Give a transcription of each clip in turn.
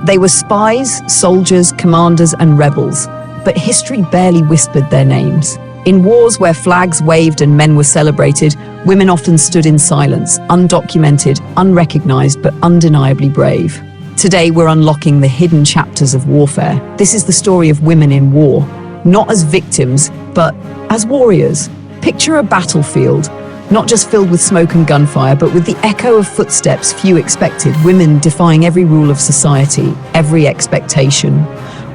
They were spies, soldiers, commanders, and rebels, but history barely whispered their names. In wars where flags waved and men were celebrated, women often stood in silence, undocumented, unrecognized, but undeniably brave. Today, we're unlocking the hidden chapters of warfare. This is the story of women in war, not as victims, but as warriors. Picture a battlefield, not just filled with smoke and gunfire, but with the echo of footsteps few expected, women defying every rule of society, every expectation.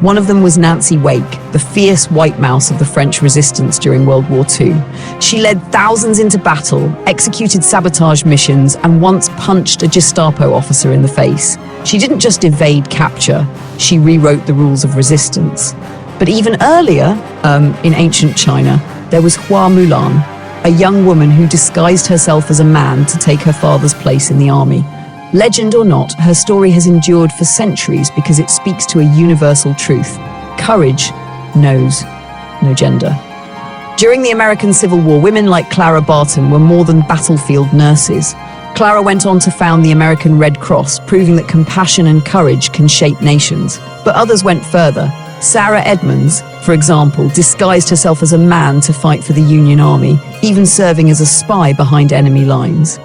One of them was Nancy Wake, the fierce white mouse of the French resistance during World War II. She led thousands into battle, executed sabotage missions, and once punched a Gestapo officer in the face. She didn't just evade capture, she rewrote the rules of resistance. But even earlier, in ancient China, there was Hua Mulan, a young woman who disguised herself as a man to take her father's place in the army. Legend or not, her story has endured for centuries because it speaks to a universal truth. Courage knows no gender. During the American Civil War, women like Clara Barton were more than battlefield nurses. Clara went on to found the American Red Cross, proving that compassion and courage can shape nations. But others went further. Sarah Edmonds, for example, disguised herself as a man to fight for the Union Army, even serving as a spy behind enemy lines.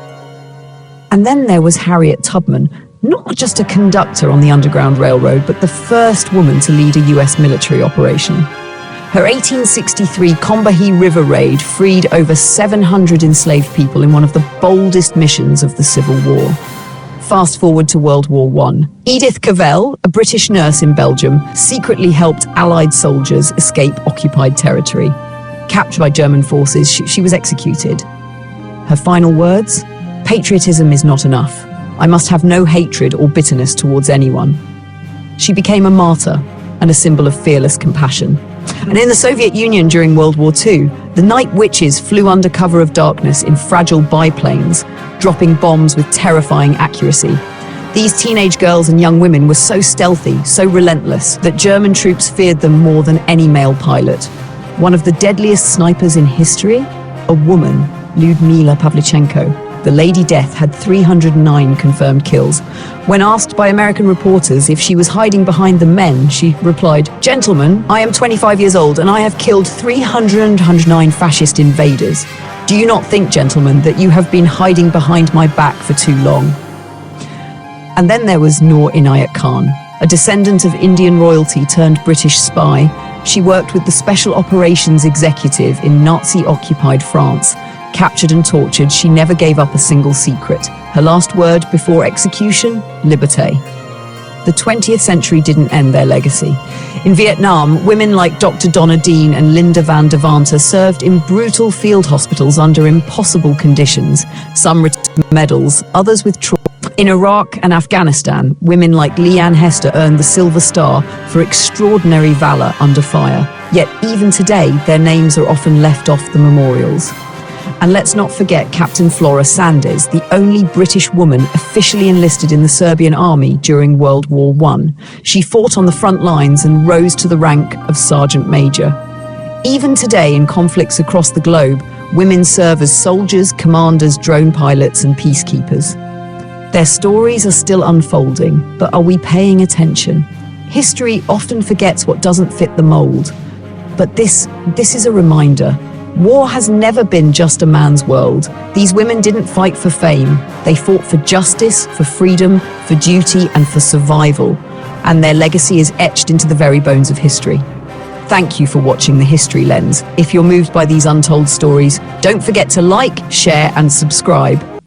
And then there was Harriet Tubman, not just a conductor on the Underground Railroad, but the first woman to lead a US military operation. Her 1863 Combahee River raid freed over 700 enslaved people in one of the boldest missions of the Civil War. Fast forward to World War I. Edith Cavell, a British nurse in Belgium, secretly helped Allied soldiers escape occupied territory. Captured by German forces, she was executed. Her final words? Patriotism is not enough. I must have no hatred or bitterness towards anyone. She became a martyr and a symbol of fearless compassion. And in the Soviet Union during World War II, the night witches flew under cover of darkness in fragile biplanes, dropping bombs with terrifying accuracy. These teenage girls and young women were so stealthy, so relentless, that German troops feared them more than any male pilot. One of the deadliest snipers in history? A woman, Lyudmila Pavlichenko. The Lady Death had 309 confirmed kills. When asked by American reporters if she was hiding behind the men, she replied, "Gentlemen, I am 25 years old and I have killed 309 fascist invaders. Do you not think, gentlemen, that you have been hiding behind my back for too long?" And then there was Noor Inayat Khan, a descendant of Indian royalty turned British spy. She worked with the Special Operations Executive in Nazi-occupied France. Captured and tortured, she never gave up a single secret. Her last word before execution? Liberté. The 20th century didn't end their legacy. In Vietnam, women like Dr. Donna Dean and Linda van der Vanta served in brutal field hospitals under impossible conditions. Some received medals, others with trauma. In Iraq and Afghanistan, women like Leanne Hester earned the Silver Star for extraordinary valor under fire. Yet even today, their names are often left off the memorials. And let's not forget Captain Flora Sanders, the only British woman officially enlisted in the Serbian army during World War I. She fought on the front lines and rose to the rank of Sergeant Major. Even today, in conflicts across the globe, women serve as soldiers, commanders, drone pilots, and peacekeepers. Their stories are still unfolding, but are we paying attention? History often forgets what doesn't fit the mold. But this is a reminder. War has never been just a man's world. These women didn't fight for fame. They fought for justice, for freedom, for duty, and for survival. And their legacy is etched into the very bones of history. Thank you for watching The History Lens. If you're moved by these untold stories, don't forget to like, share, and subscribe.